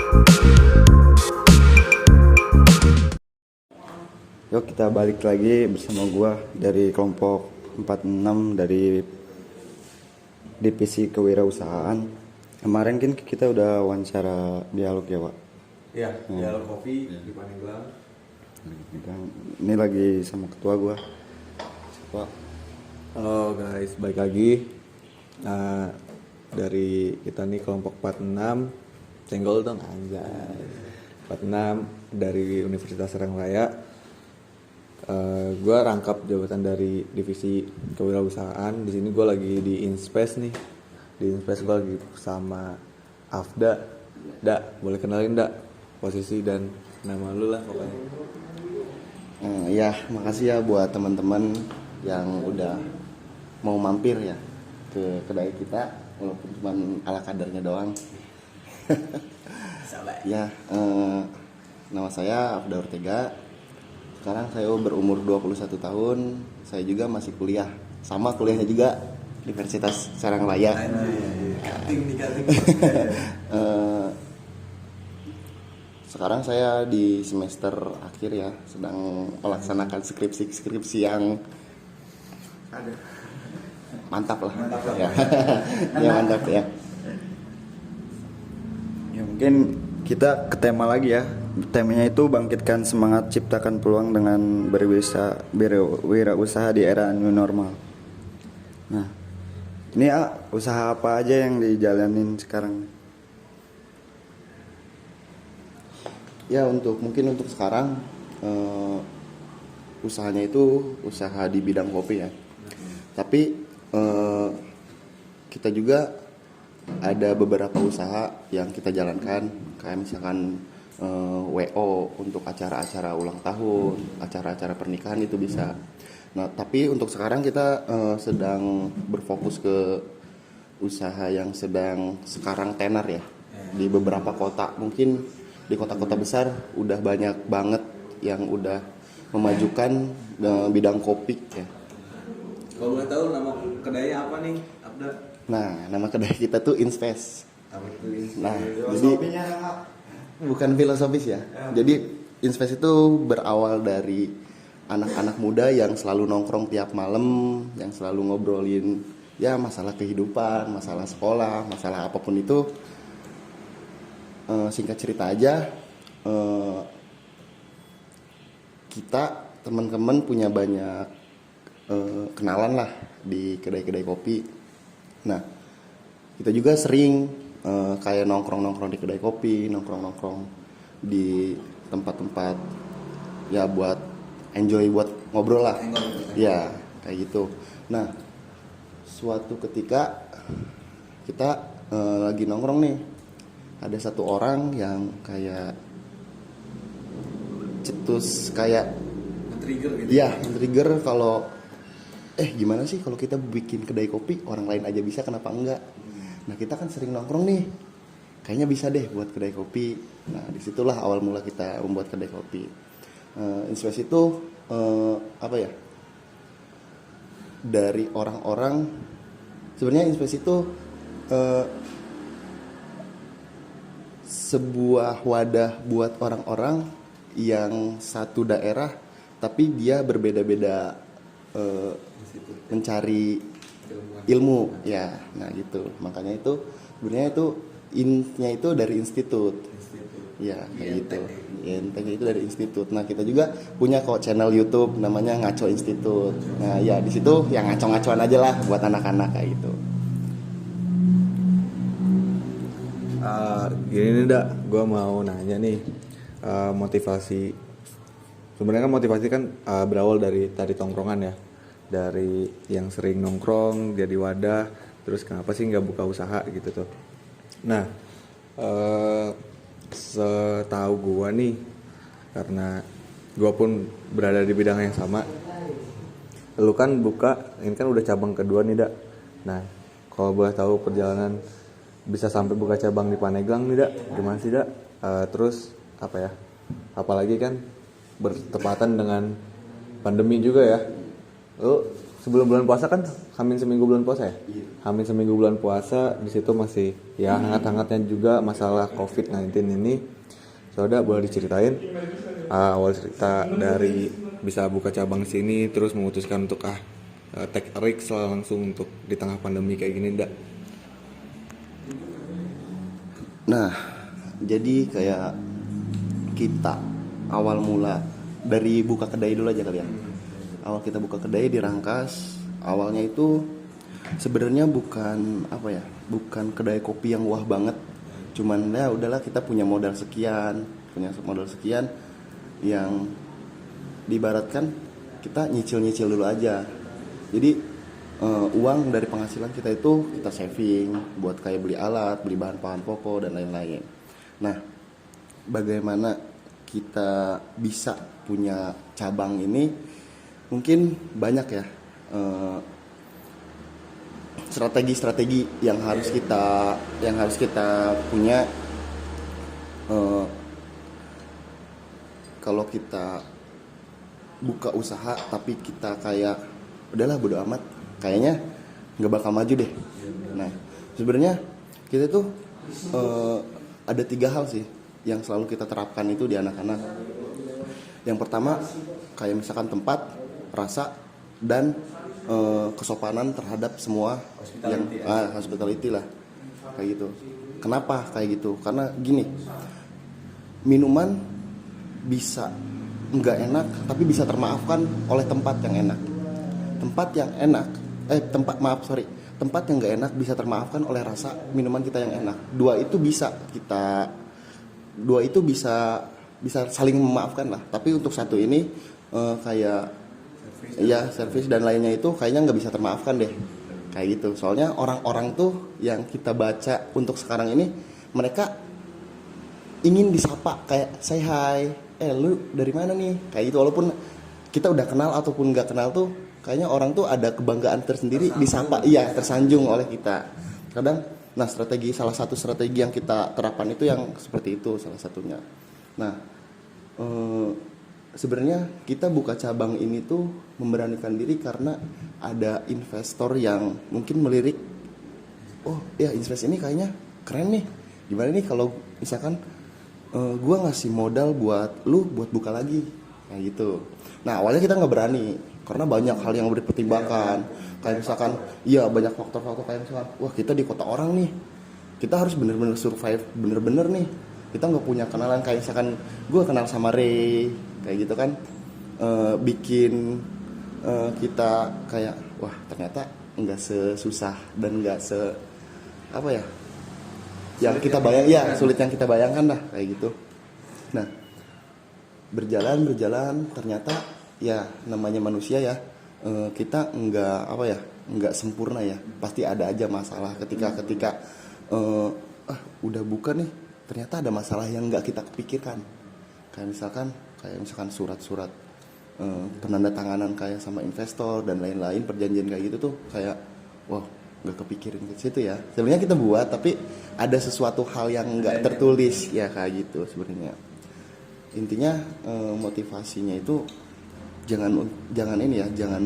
Yuk kita balik lagi bersama gua dari kelompok 46 dari divisi kewirausahaan. Kemarin kan kita udah wawancara dialog ya, Pak? Iya, dialog kopi di Pandeglang. Ini lagi sama ketua gua. Pak. Halo guys, balik lagi. Dari kita nih kelompok 46, senggol dong anjay. 46 dari Universitas Serang Raya. Gue rangkap jabatan dari divisi kewirausahaan. Di sini gue lagi di Inspace nih. Di Inspace gue lagi sama Afda. Boleh kenalin posisi dan nama lu lah pokoknya. Ya, makasih ya buat teman-teman yang udah mau mampir ya ke kedai kita, walaupun cuma ala kadarnya doang. Ya, nama saya Afda Ortega. Sekarang saya berumur 21 tahun. Saya juga masih kuliah. Sama kuliahnya juga Universitas Serang Raya. Sekarang saya di semester akhir ya, sedang melaksanakan skripsi yang mantap lah. Ya. Ya mantap ya. Ya mungkin kita ke tema lagi ya. Temanya itu bangkitkan semangat, ciptakan peluang dengan berwirausaha di era new normal. Nah, ini usaha apa aja yang dijalanin sekarang? Ya mungkin untuk sekarang usahanya itu usaha di bidang kopi ya. Tapi kita juga ada beberapa usaha yang kita jalankan, kayak misalkan WO untuk acara-acara ulang tahun, acara-acara pernikahan itu bisa. Nah, tapi untuk sekarang kita sedang berfokus ke usaha yang sedang sekarang tenar ya. Di beberapa kota, mungkin di kota-kota besar udah banyak banget yang udah memajukan bidang kopi ya. Kalau boleh tahu nama kedainya apa nih, Abda? Nah, nama kedai kita tuh Inspace. Nah, jadi bukan filosofis ya. Jadi Inspace itu berawal dari anak-anak muda yang selalu nongkrong tiap malam, yang selalu ngobrolin ya masalah kehidupan, masalah sekolah, masalah apapun itu. Singkat cerita aja, kita teman-teman punya banyak kenalan lah di kedai-kedai kopi. Nah, kita juga sering kayak nongkrong di kedai kopi, nongkrong di tempat-tempat ya buat enjoy, buat ngobrol lah. Ya, kayak gitu. Nah, suatu ketika kita lagi nongkrong nih, ada satu orang yang kayak cetus kayak Men-trigger gitu. ya, men-trigger kalau gimana sih kalau kita bikin kedai kopi, orang lain aja bisa, kenapa enggak? Nah, kita kan sering nongkrong nih, kayaknya bisa deh buat kedai kopi. Nah, disitulah awal mula kita membuat kedai kopi. Inspirasi itu apa ya? Dari orang-orang, sebenarnya inspirasi itu sebuah wadah buat orang-orang yang satu daerah, tapi dia berbeda-beda mencari ilmu ya. Nah gitu, makanya itu sebenarnya itu intinya itu dari institut ya, kayak gitu ya, intinya itu dari institut. Nah, kita juga punya kok channel YouTube namanya Ngaco Institut. Nah ya, di situ yang ngaco-ngacoan aja lah buat anak-anak kayak gitu. Gini nih gue mau nanya nih, motivasi. Sebenarnya kan motivasi kan berawal dari tadi tongkrongan ya, dari yang sering nongkrong jadi wadah, terus kenapa sih nggak buka usaha gitu tuh. Nah, setahu gue nih, karena gue pun berada di bidang yang sama, lu kan buka, ini kan udah cabang kedua nih Nah, kalau boleh tahu perjalanan bisa sampai buka cabang di Pandeglang nih gimana sih terus apa ya, apalagi kan bertepatan dengan pandemi juga ya, lu sebelum bulan puasa kan hamin seminggu bulan puasa ya. Iya. Hamin seminggu bulan puasa di situ masih ya hangat-hangatnya juga masalah COVID-19 ini. Saudara boleh diceritain awal cerita dari bisa buka cabang sini terus memutuskan untuk take a risk lah langsung untuk di tengah pandemi kayak gini ndak? Nah, jadi kayak kita awal mula dari buka kedai dulu aja kali ya. Awal kita buka kedai di Rangkas, awalnya itu sebenarnya bukan apa ya, bukan kedai kopi yang wah banget. Cuman ya udahlah kita punya modal sekian yang diibaratkan kita nyicil dulu aja. Jadi uang dari penghasilan kita itu kita saving buat kayak beli alat, beli bahan pokok dan lain-lain. Nah, bagaimana kita bisa punya cabang ini? Mungkin banyak ya strategi-strategi yang harus kita punya. Kalau kita buka usaha tapi kita kayak udahlah bodo amat, kayaknya nggak bakal maju deh. Nah, sebenarnya kita tuh ada 3 hal sih yang selalu kita terapkan itu di anak-anak. Yang pertama kayak misalkan tempat, rasa, dan kesopanan terhadap semua hospitality lah kayak gitu. Kenapa kayak gitu? Karena gini, minuman bisa nggak enak tapi bisa termaafkan oleh tempat yang enak. Tempat yang nggak enak bisa termaafkan oleh rasa minuman kita yang enak. Dua itu bisa saling memaafkan lah. Tapi untuk satu ini kayak servis dan lainnya itu kayaknya nggak bisa termaafkan deh kayak gitu. Soalnya orang-orang tuh yang kita baca untuk sekarang ini mereka ingin disapa kayak say hi, lu dari mana nih kayak gitu. Walaupun kita udah kenal ataupun nggak kenal tuh kayaknya orang tuh ada kebanggaan tersendiri disapa, tersanjung oleh kita. Kadang, salah satu strategi yang kita terapkan itu yang seperti itu salah satunya. Nah, sebenarnya kita buka cabang ini tuh memberanikan diri karena ada investor yang mungkin melirik, oh ya invest ini kayaknya keren nih. Gimana nih kalau misalkan gue ngasih modal buat lu buat buka lagi kayak gitu. Nah awalnya kita nggak berani karena banyak hal yang dipertimbangkan. Kayak misalkan banyak faktor-faktor kayak misalkan wah kita di kota orang nih, kita harus bener-bener survive bener-bener nih. Kita nggak punya kenalan kayak misalkan gue kenal sama Ray kayak gitu kan, bikin kita kayak wah ternyata nggak sesusah dan nggak yang kita sulit yang kita bayangkan lah kayak gitu. Nah berjalan ternyata ya namanya manusia ya, kita nggak sempurna ya, pasti ada aja masalah ketika udah buka nih ternyata ada masalah yang nggak kita pikirkan. Kayak misalkan surat-surat penandatanganan kayak sama investor dan lain-lain, perjanjian kayak gitu tuh kayak wow nggak kepikirin ke situ ya. Sebenarnya kita buat tapi ada sesuatu hal yang nggak tertulis ya kayak gitu sebenarnya. Intinya motivasinya itu jangan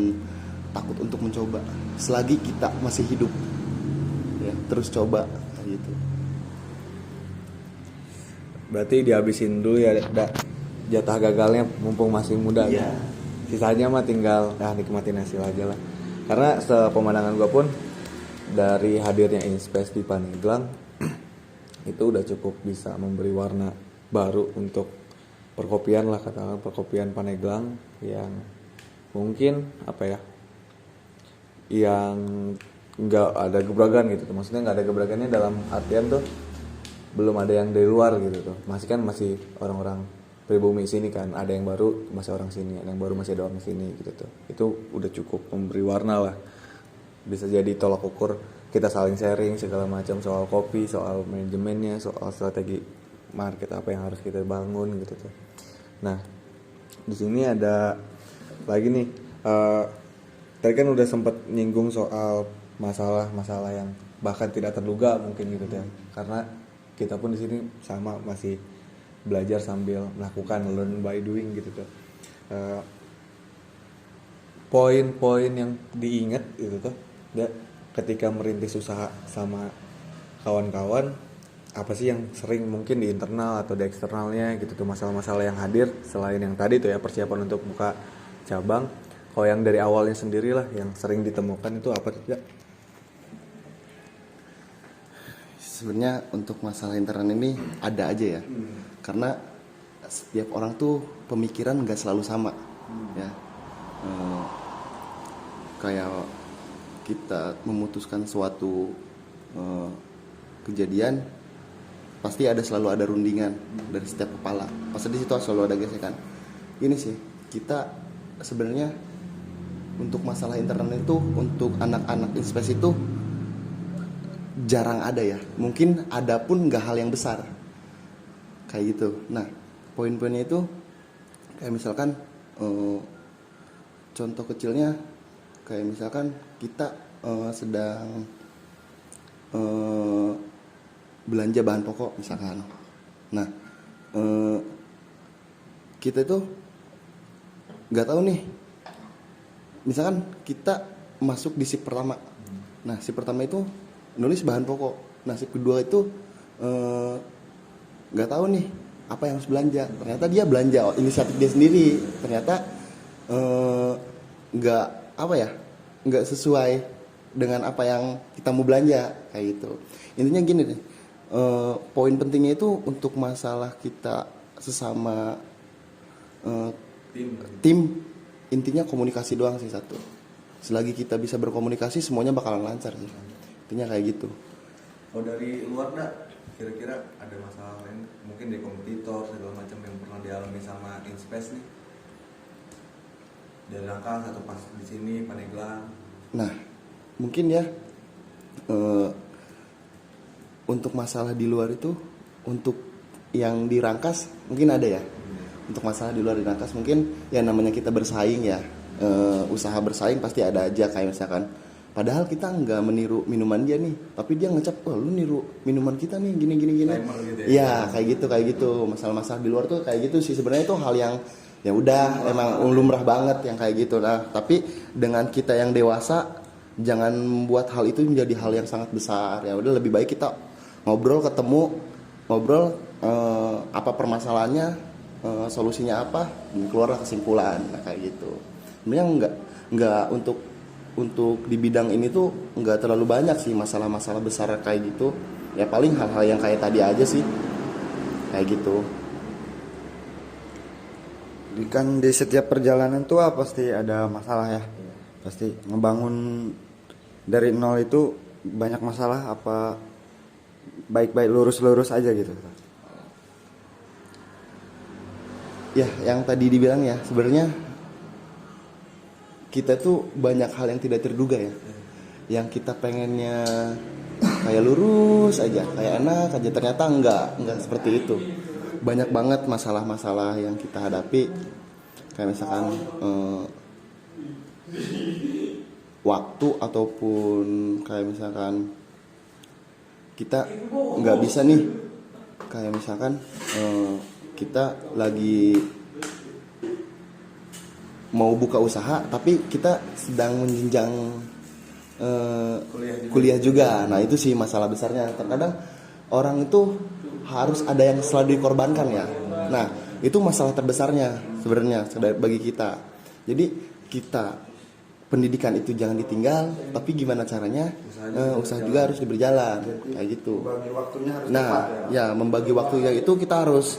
takut untuk mencoba. Selagi kita masih hidup ya terus coba kayak gitu. Berarti dihabisin dulu ya jatah gagalnya mumpung masih muda. Iya. Sisanya mah tinggal nikmatin hasil aja lah. Karena sepemandangan gue pun dari hadirnya Inspace di Pandeglang itu udah cukup bisa memberi warna baru untuk perkopian lah, katakan perkopian Pandeglang yang mungkin yang nggak ada gebrakan gitu tuh. Maksudnya nggak ada gebrakannya dalam artian tuh belum ada yang dari luar gitu tuh. Masih orang-orang pribumi sini kan, ada yang baru masih orang sini, ada yang baru masih ada orang sini gitu tuh. Itu udah cukup memberi warna lah. Bisa jadi tolak ukur kita saling sharing segala macam soal kopi, soal manajemennya, soal strategi market apa yang harus kita bangun gitu tuh. Nah, di sini ada lagi nih. Tadi kan udah sempat nyinggung soal masalah-masalah yang bahkan tidak terduga mungkin gitu tuh. Karena kita pun di sini sama masih belajar sambil melakukan, learn by doing gitu tuh. poin-poin yang diingat itu tuh da, ketika merintis usaha sama kawan-kawan, apa sih yang sering mungkin di internal atau di eksternalnya gitu tuh, masalah-masalah yang hadir selain yang tadi tuh ya persiapan untuk buka cabang. Kalau yang dari awalnya sendiri lah yang sering ditemukan itu apa tuh? Sebenarnya untuk masalah internal ini ada aja ya, karena setiap orang tuh pemikiran nggak selalu sama, ya. Kayak kita memutuskan suatu kejadian, pasti selalu ada rundingan dari setiap kepala. Pasti di situ selalu ada gesekan. Ini sih kita sebenarnya untuk masalah internal itu untuk anak-anak Inspes itu jarang ada ya. Mungkin ada pun nggak hal yang besar kayak gitu. Nah, poin-poinnya itu kayak misalkan contoh kecilnya kayak misalkan kita sedang belanja bahan pokok misalkan. Nah, kita itu nggak tahu nih. Misalkan kita masuk di shift pertama. Nah, shift pertama itu nulis bahan pokok. Nah, shift kedua itu nggak tahu nih apa yang harus belanja. Ternyata dia belanja inisiatif dia sendiri. Ternyata nggak nggak sesuai dengan apa yang kita mau belanja kayak gitu. Intinya gini deh. Poin pentingnya itu untuk masalah kita sesama tim, intinya komunikasi doang sih satu. Selagi kita bisa berkomunikasi semuanya bakalan lancar sih. Intinya kayak gitu. Oh, dari luar kira-kira ada masalah lain mungkin di kompetitor segala macam yang pernah dialami sama Inspes nih, dari Rangkas atau pas di sini Pandeglang? Nah, mungkin ya untuk masalah di luar itu, untuk yang di Rangkas mungkin ada ya. Untuk masalah di luar di Rangkas mungkin ya namanya kita bersaing ya, usaha bersaing pasti ada aja kayak misalkan padahal kita nggak meniru minuman dia nih, tapi dia ngecap, oh lu niru minuman kita nih gini. Gitu ya? Iya, kayak gitu. Masalah-masalah di luar tuh kayak gitu sih sebenarnya, itu hal yang ya udah emang lumrah banget yang kayak gitu. Nah, tapi dengan kita yang dewasa jangan membuat hal itu menjadi hal yang sangat besar. Ya udah, lebih baik kita ngobrol apa permasalahannya, solusinya apa, dan keluarlah kesimpulan. Nah, kayak gitu. Sebenarnya nggak untuk di bidang ini tuh nggak terlalu banyak sih masalah-masalah besar kayak gitu. Ya paling hal-hal yang kayak tadi aja sih, kayak gitu. Kan di setiap perjalanan tuh pasti ada masalah ya. Pasti ngebangun dari nol itu banyak masalah, apa baik-baik lurus-lurus aja gitu. Ya, yang tadi dibilang ya, sebenarnya kita tuh banyak hal yang tidak terduga ya. Yang kita pengennya kayak lurus aja, kayak enak aja, ternyata enggak seperti itu. Banyak banget masalah-masalah yang kita hadapi. Kayak misalkan waktu, ataupun kayak misalkan kita nggak bisa nih, kayak misalkan kita lagi mau buka usaha tapi kita sedang menjenjang kuliah juga. Nah, itu sih masalah besarnya. Terkadang orang itu harus ada yang selalu dikorbankan ya. Nah, itu masalah terbesarnya sebenarnya bagi kita. Jadi kita pendidikan itu jangan ditinggal, tapi gimana caranya usaha juga harus berjalan kayak gitu. Membagi waktunya harus Nah, tepat ya membagi waktunya itu kita harus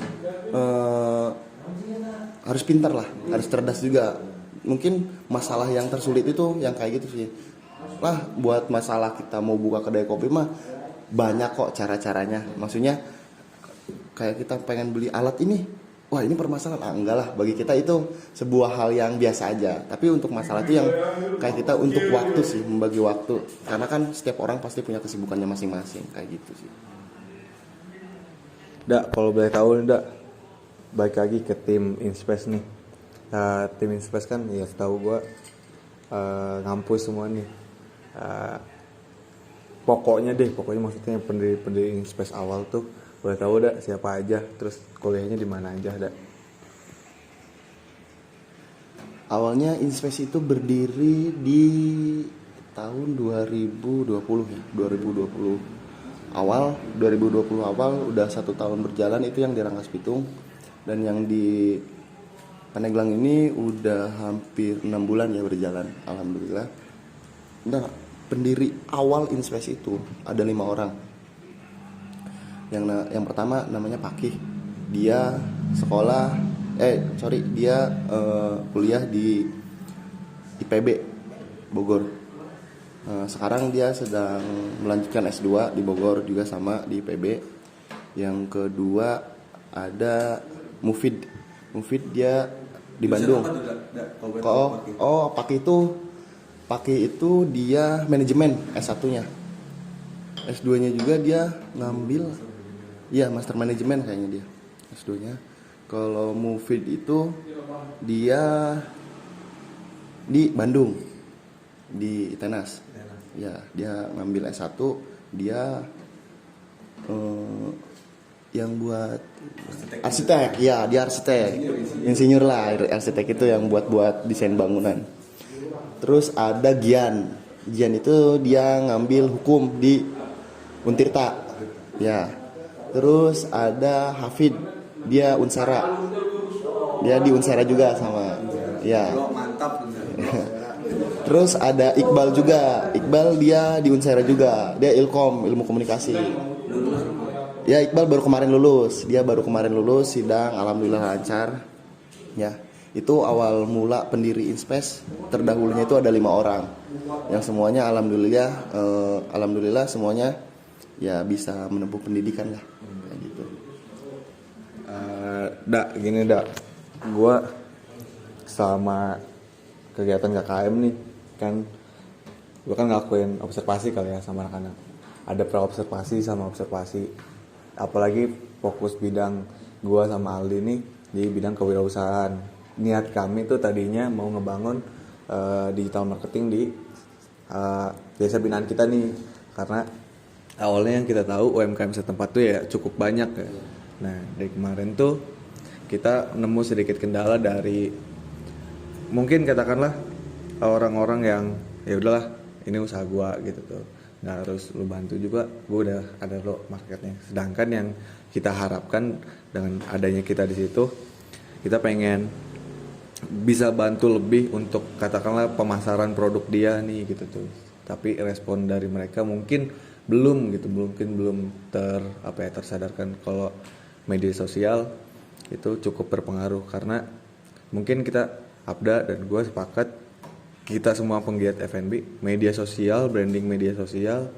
pintar lah, harus cerdas juga. Mungkin masalah yang tersulit itu yang kayak gitu sih. Lah, buat masalah kita mau buka kedai kopi mah banyak kok cara-caranya. Maksudnya kayak kita pengen beli alat ini, wah ini permasalahan. Enggak lah, bagi kita itu sebuah hal yang biasa aja. Tapi untuk masalah itu yang kayak kita untuk waktu sih, membagi waktu. Karena kan setiap orang pasti punya kesibukannya masing-masing, kayak gitu sih. Kalau boleh tahu nih, balik lagi ke tim Inspes nih. Nah, tim Inspes kan ya setahu gue ngampus semua nih. Pokoknya maksudnya pendiri Inspes awal tuh boleh tahu siapa aja, terus kuliahnya di mana aja. Awalnya Inspace itu berdiri di tahun 2020 ya, 2020 awal, 2020 awal udah 1 tahun berjalan itu yang di Rangkas Bitung, dan yang di Pandeglang ini udah hampir 6 bulan ya berjalan, alhamdulillah. Nah, pendiri awal Inspace itu ada 5 orang. Yang pertama namanya Pakih, dia kuliah di IPB Bogor. Sekarang dia sedang melanjutkan S2 di Bogor juga sama di IPB. Yang kedua ada Mufid dia di Bandung. Pakih itu dia manajemen S1-nya. S2-nya juga dia ngambil master manajemen kayaknya dia S2-nya. Kalau Mufid itu dia di Bandung di ITENAS. Ya, dia ngambil S1, dia yang buat arsitek. Ya, dia arsitek. Insinyur lah, arsitek itu yang buat desain bangunan. Terus ada Gian itu dia ngambil hukum di Untirta. Ya. Terus ada Hafid, dia Unsara. Dia di Unsara juga sama. Ya. Mantap. Terus ada Iqbal juga. Iqbal dia di Unsara juga. Dia Ilkom, ilmu komunikasi. Ya, Iqbal baru kemarin lulus. Sidang, alhamdulillah lancar. Ya, itu awal mula pendiri Inspace. Terdahulunya itu ada 5 orang. Yang semuanya alhamdulillah semuanya ya bisa menempuh pendidikan lah. Kayak gitu. Gue sama kegiatan KKM nih kan, gue kan ngelakuin observasi kali ya sama anak-anak. Ada pra-observasi sama observasi. Apalagi fokus bidang gue sama Aldi nih di bidang kewirausahaan. Niat kami tuh tadinya mau ngebangun digital marketing di desa binaan kita nih, karena awalnya yang kita tahu UMKM setempat tuh ya cukup banyak ya. Nah, dari kemarin tuh kita nemu sedikit kendala dari mungkin katakanlah orang-orang yang ya udahlah ini usaha gua gitu tuh, nggak harus lu bantu juga, gua udah ada lo marketnya. Sedangkan yang kita harapkan dengan adanya kita di situ, kita pengen bisa bantu lebih untuk katakanlah pemasaran produk dia nih gitu tuh. Tapi respon dari mereka mungkin belum tersadarkan kalau media sosial itu cukup berpengaruh, karena mungkin kita Abda dan gue sepakat, kita semua penggiat F&B, media sosial, branding media sosial,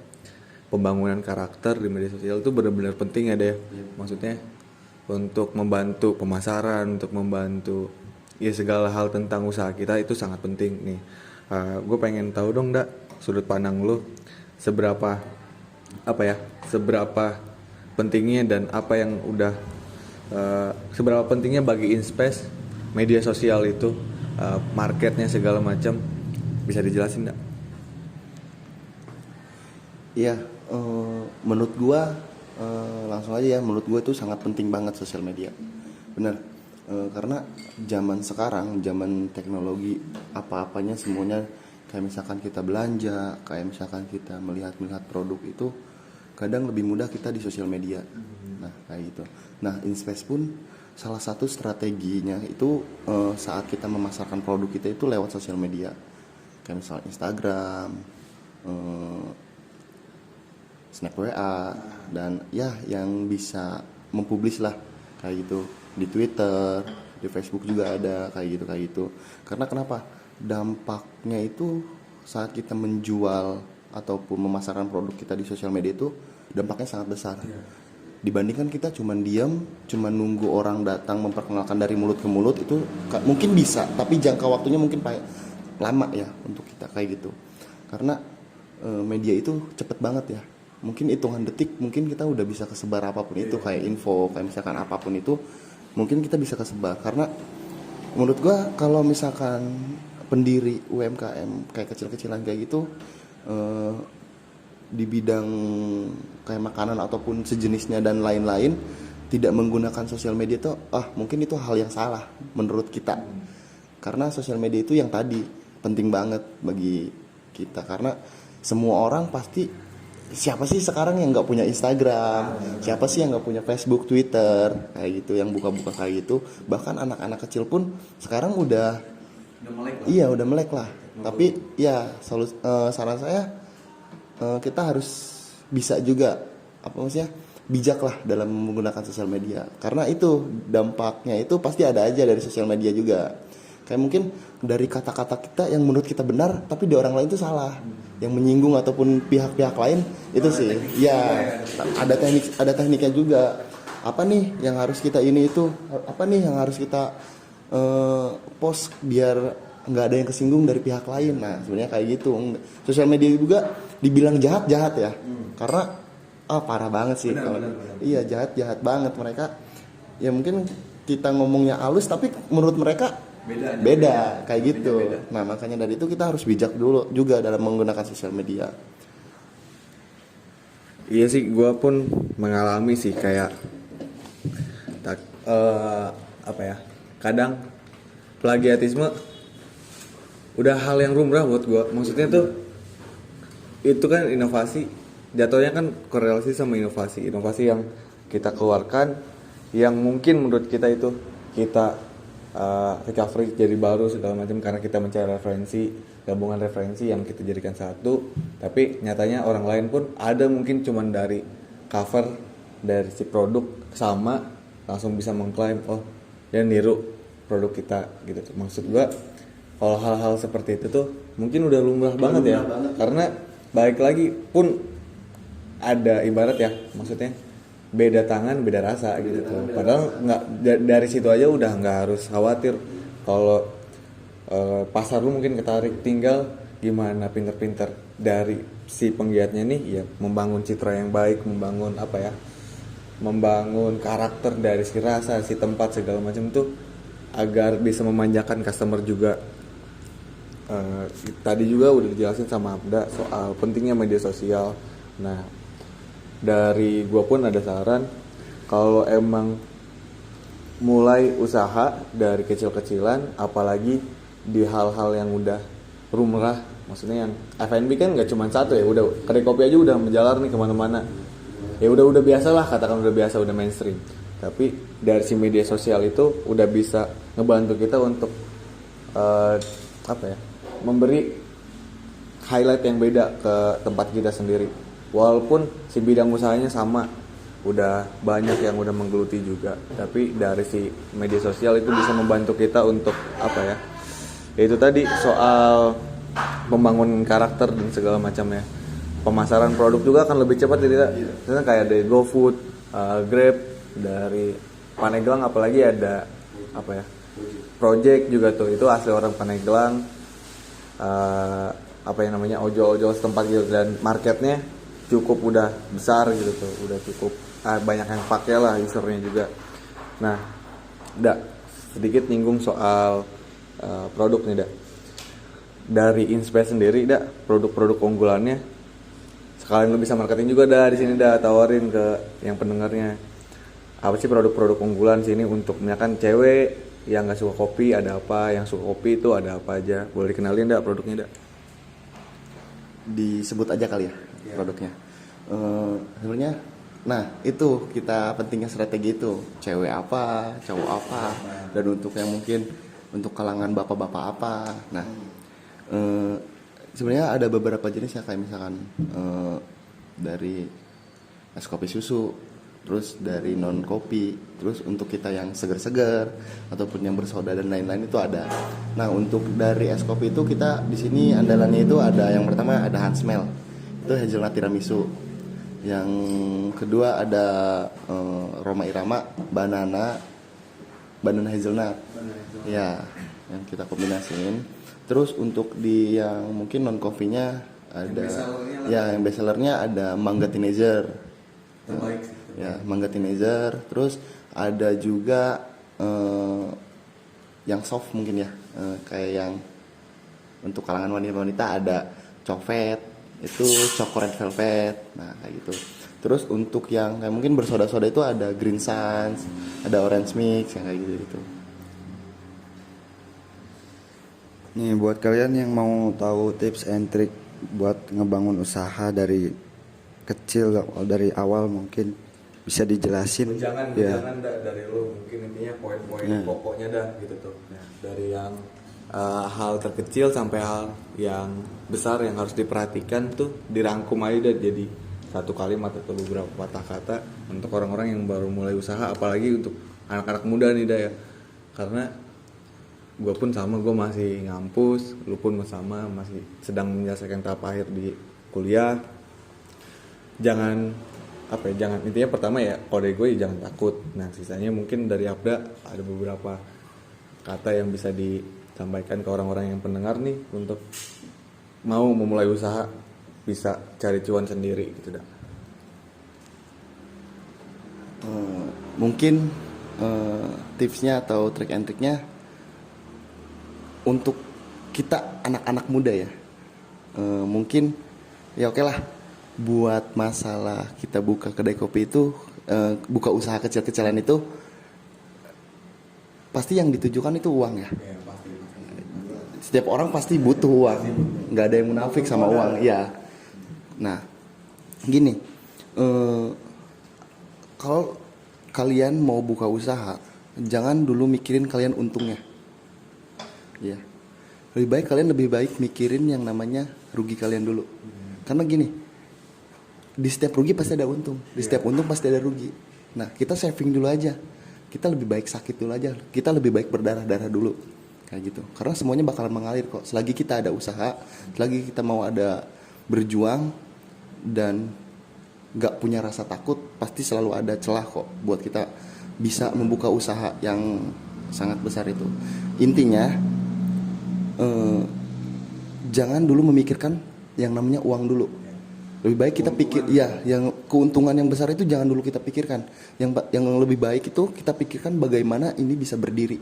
pembangunan karakter di media sosial itu benar-benar penting ya deh. Maksudnya untuk membantu pemasaran, untuk membantu ya segala hal tentang usaha kita itu sangat penting nih. Gue pengen tahu dong sudut pandang lu seberapa pentingnya dan apa yang udah seberapa pentingnya bagi Inspace media sosial itu, marketnya segala macam, bisa dijelasin nggak? Iya, menurut gua langsung aja ya, menurut gua itu sangat penting banget sosial media. Benar, karena zaman sekarang, zaman teknologi, apa-apanya semuanya kayak misalkan kita belanja, kayak misalkan kita melihat produk itu kadang lebih mudah kita di sosial media. Nah, kayak gitu. Nah, Inspace pun salah satu strateginya itu saat kita memasarkan produk kita itu lewat sosial media. Kayak misalnya Instagram, Snap WA, dan ya yang bisa mempublish lah kayak gitu. Di Twitter, di Facebook juga ada kayak gitu. Karena kenapa? Dampaknya itu saat kita menjual ataupun memasarkan produk kita di sosial media itu dampaknya sangat besar. Dibandingkan kita cuman diam, cuman nunggu orang datang memperkenalkan dari mulut ke mulut, itu mungkin bisa, tapi jangka waktunya mungkin lama ya untuk kita kayak gitu. Karena media itu cepet banget ya. Mungkin hitungan detik mungkin kita udah bisa kesebar apapun itu, kayak info, kayak misalkan apapun itu mungkin kita bisa kesebar. Karena menurut gua kalau misalkan pendiri UMKM kayak kecil-kecilan kayak gitu di bidang kayak makanan ataupun sejenisnya dan lain-lain tidak menggunakan sosial media tuh mungkin itu hal yang salah menurut kita. karena sosial media itu yang tadi penting banget bagi kita, karena semua orang pasti, siapa sih sekarang yang nggak punya Instagram, siapa sih yang nggak punya Facebook, Twitter kayak gitu, yang buka-buka kayak gitu. Bahkan anak-anak kecil pun sekarang udah melek lah. iya udah melek lah. Tapi ya saran saya, kita harus bisa juga apa maksudnya bijak lah dalam menggunakan sosial media, karena itu dampaknya itu pasti ada aja dari sosial media juga. Kayak mungkin dari kata-kata kita yang menurut kita benar tapi di orang lain itu salah, yang menyinggung ataupun pihak-pihak lain itu sih ya ada tekniknya juga. Apa nih yang harus kita apa nih yang harus kita post biar nggak ada yang kesinggung dari pihak lain. Nah sebenarnya kayak gitu. Sosial media juga dibilang jahat ya, karena parah banget sih. Benar. Iya jahat banget mereka. Ya mungkin kita ngomongnya halus tapi menurut mereka beda kayak gitu. Beda. Nah makanya dari itu kita harus bijak dulu juga dalam menggunakan sosial media. Iya sih, gue pun mengalami sih kayak kadang plagiatisme udah hal yang lumrah buat gue. Maksudnya tuh itu kan inovasi, jatuhnya kan korelasi sama inovasi yang kita keluarkan, yang mungkin menurut kita itu kita recovery jadi baru segala macam karena kita mencari referensi, gabungan referensi yang kita jadikan satu. Tapi nyatanya orang lain pun ada mungkin cuman dari cover dari si produk sama langsung bisa mengklaim dia niru produk kita gitu. Maksud gua kalau hal-hal seperti itu tuh mungkin udah lumrah banget ya. Karena balik lagi pun ada ibarat ya, maksudnya beda tangan beda rasa gitu tuh. Padahal nggak dari situ aja udah nggak harus khawatir kalau pasar lu mungkin ketarik, tinggal gimana pinter-pinter dari si penggiatnya nih ya membangun citra yang baik, membangun karakter dari si rasa, si tempat segala macam tuh agar bisa memanjakan customer juga. Tadi juga udah dijelasin sama Abda soal pentingnya media sosial. Nah dari gue pun ada saran, kalau emang mulai usaha dari kecil-kecilan, apalagi di hal-hal yang udah lumrah, maksudnya yang F&B kan nggak cuma satu ya, udah kedai kopi aja udah menjalar nih kemana-mana, ya udah biasa lah, katakan udah biasa, udah mainstream. Tapi dari si media sosial itu udah bisa ngebantu kita untuk memberi highlight yang beda ke tempat kita sendiri. Walaupun si bidang usahanya sama, udah banyak yang udah menggeluti juga, tapi dari si media sosial itu bisa membantu kita untuk itu tadi soal membangun karakter dan segala macamnya. Pemasaran produk juga akan lebih cepat tidak? Misalnya kayak dari GoFood, Grab, dari Paneglang, apalagi ada Project juga tuh, itu asli orang Paneglang. Ojol-ojol setempat gitu, dan marketnya cukup udah besar gitu tuh, udah cukup banyak yang pakai lah usernya juga. Nah, sedikit nyinggung soal produk nih dari Inspace sendiri produk-produk unggulannya sekalian lu bisa marketing juga di sini tawarin ke yang pendengarnya. Apa sih produk-produk unggulan sini untuk misalkan cewek yang nggak suka kopi ada apa, yang suka kopi itu ada apa aja, boleh dikenalin produknya disebut aja kali ya produknya. Sebenarnya nah itu kita pentingnya strategi itu, cewek apa, cowok apa, dan untuk yang mungkin untuk kalangan bapak-bapak apa. Nah sebenarnya ada beberapa jenis ya, kayak misalkan dari es kopi susu, terus dari non kopi, terus untuk kita yang segar-segar ataupun yang bersoda dan lain-lain itu ada. Nah untuk dari es kopi itu kita di sini andalannya itu ada, yang pertama ada Hansmel, itu hazelnut tiramisu. Yang kedua ada Roma Irama banana hazelnut. Ya, yang kita kombinasiin. Terus untuk di yang mungkin non coffee-nya ada yang best sellernya ada Mangga Teenager. Ya, Mangga Teenager. Terus ada juga yang soft mungkin ya, kayak yang untuk kalangan wanita-wanita ada Cofet, itu Choco Red Velvet. Nah kayak gitu. Terus untuk yang kayak mungkin bersoda-soda itu ada Green Suns, ada Orange Mix, yang kayak gitu. Nih buat kalian yang mau tahu tips and trick buat ngebangun usaha dari kecil, dari awal mungkin bisa dijelasin. Jangan Ya. dari lo, mungkin intinya poin-poin Ya. pokoknya dah gitu tuh. Dari yang hal terkecil sampai hal yang besar yang harus diperhatikan tuh dirangkum aja dah jadi satu kalimat atau beberapa patah kata untuk orang-orang yang baru mulai usaha, apalagi untuk anak-anak muda nih dah ya. Karena gue pun sama, gue masih ngampus, lu pun sama masih sedang menyelesaikan tahap akhir di kuliah. Jangan intinya pertama ya kalau dari gue ya jangan takut. Nah sisanya mungkin dari Abda ada beberapa kata yang bisa disampaikan ke orang-orang yang pendengar nih untuk mau memulai usaha bisa cari cuan sendiri gitu dah. Mungkin tipsnya atau trik and triknya untuk kita anak-anak muda ya, mungkin ya oke lah buat masalah kita buka kedai kopi itu, buka usaha kecil-kecilan itu pasti yang ditujukan itu uang ya. Setiap orang pasti butuh uang, nggak ada yang munafik sama uang ya. Nah gini, kalau kalian mau buka usaha jangan dulu mikirin kalian untungnya. Ya, lebih baik mikirin yang namanya rugi kalian dulu. Karena gini, di setiap rugi pasti ada untung, di setiap untung pasti ada rugi. Nah, kita saving dulu aja. Kita lebih baik sakit dulu aja. Kita lebih baik berdarah-darah dulu, kayak gitu. Karena semuanya bakalan mengalir kok. Selagi kita ada usaha, selagi kita mau ada berjuang dan nggak punya rasa takut, pasti selalu ada celah kok buat kita bisa membuka usaha yang sangat besar itu. Intinya jangan dulu memikirkan yang namanya uang dulu. Lebih baik kita pikir ya, yang keuntungan yang besar itu jangan dulu kita pikirkan. Yang lebih baik itu kita pikirkan bagaimana ini bisa berdiri.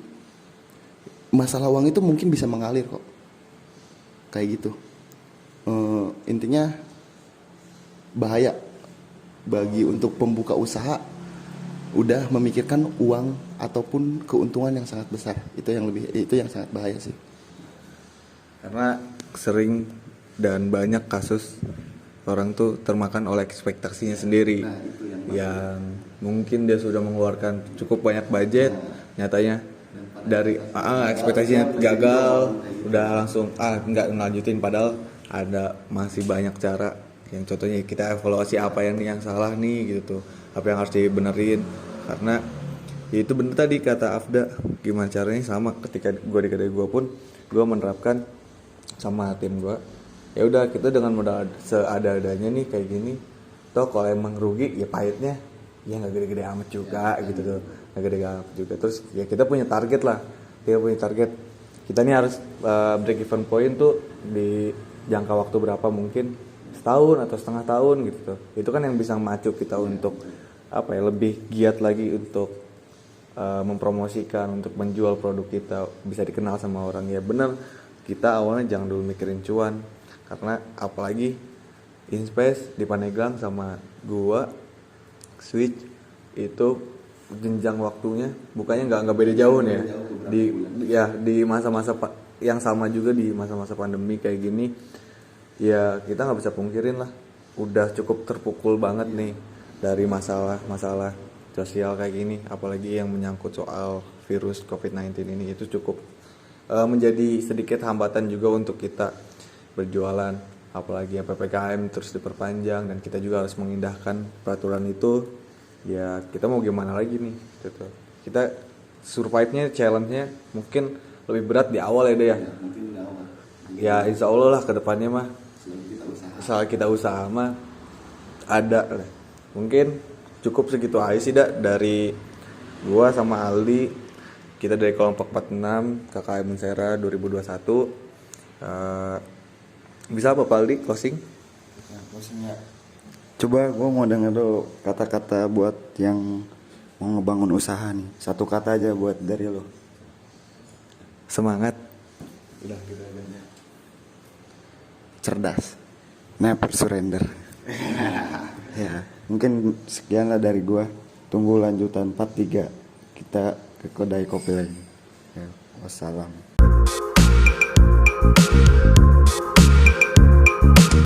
Masalah uang itu mungkin bisa mengalir kok. Kayak gitu. Intinya bahaya bagi untuk pembuka usaha udah memikirkan uang ataupun keuntungan yang sangat besar. Itu yang sangat bahaya sih. Karena sering dan banyak kasus orang tuh termakan oleh ekspektasinya sendiri. Yang mungkin dia sudah mengeluarkan cukup banyak budget, nyatanya dari ekspektasinya gagal, udah langsung nggak ngelanjutin, padahal ada masih banyak cara. Yang contohnya kita evaluasi apa yang salah nih gitu tuh, apa yang harus dibenerin. Karena ya itu bener tadi kata Afda, gimana caranya sama ketika gue di kedai gue pun gue menerapkan sama tim gue, ya udah kita dengan modal seada-adanya nih kayak gini, toh kalau emang rugi ya pahitnya ya nggak gede-gede amat juga gitu tuh, nggak gede-gede amat juga. Terus ya kita punya target lah, kita nih harus break even point tuh di jangka waktu berapa, mungkin setahun atau setengah tahun gitu tuh. Itu kan yang bisa memacu kita untuk lebih giat lagi untuk mempromosikan, untuk menjual produk kita, bisa dikenal sama orang. Ya bener, kita awalnya jangan dulu mikirin cuan, karena apalagi Inspace di Pandeglang sama gua Switch itu jenjang waktunya bukannya nggak beda jauh nih ya, di masa-masa yang sama juga, di masa-masa pandemi kayak gini ya. Kita nggak bisa pungkirin lah, udah cukup terpukul banget nih dari masalah sosial kayak gini, apalagi yang menyangkut soal virus COVID-19 ini. Itu cukup menjadi sedikit hambatan juga untuk kita berjualan, apalagi yang PPKM terus diperpanjang dan kita juga harus mengindahkan peraturan itu. Ya kita mau gimana lagi nih gitu. Kita survive-nya, challenge-nya mungkin lebih berat di awal ya deh ya. Ya insya Allah lah kedepannya mah selagi kita usaha mah ada lah. Mungkin cukup segitu aja sih dari gua sama Aldi. Kita dari kelompok 46 KKM Sera 2021. Bisa apa Pak Aldi closing? Ya, closingnya. Coba gue mau denger dulu kata-kata buat yang mau ngebangun usaha nih. Satu kata aja buat dari lo. Semangat. Udah gitu aja. Cerdas. Never surrender. Ya, mungkin sekian lah dari gue. Tunggu lanjutan part 3 kita ke kedai kopi lagi. Ya, wassalam. Dadah.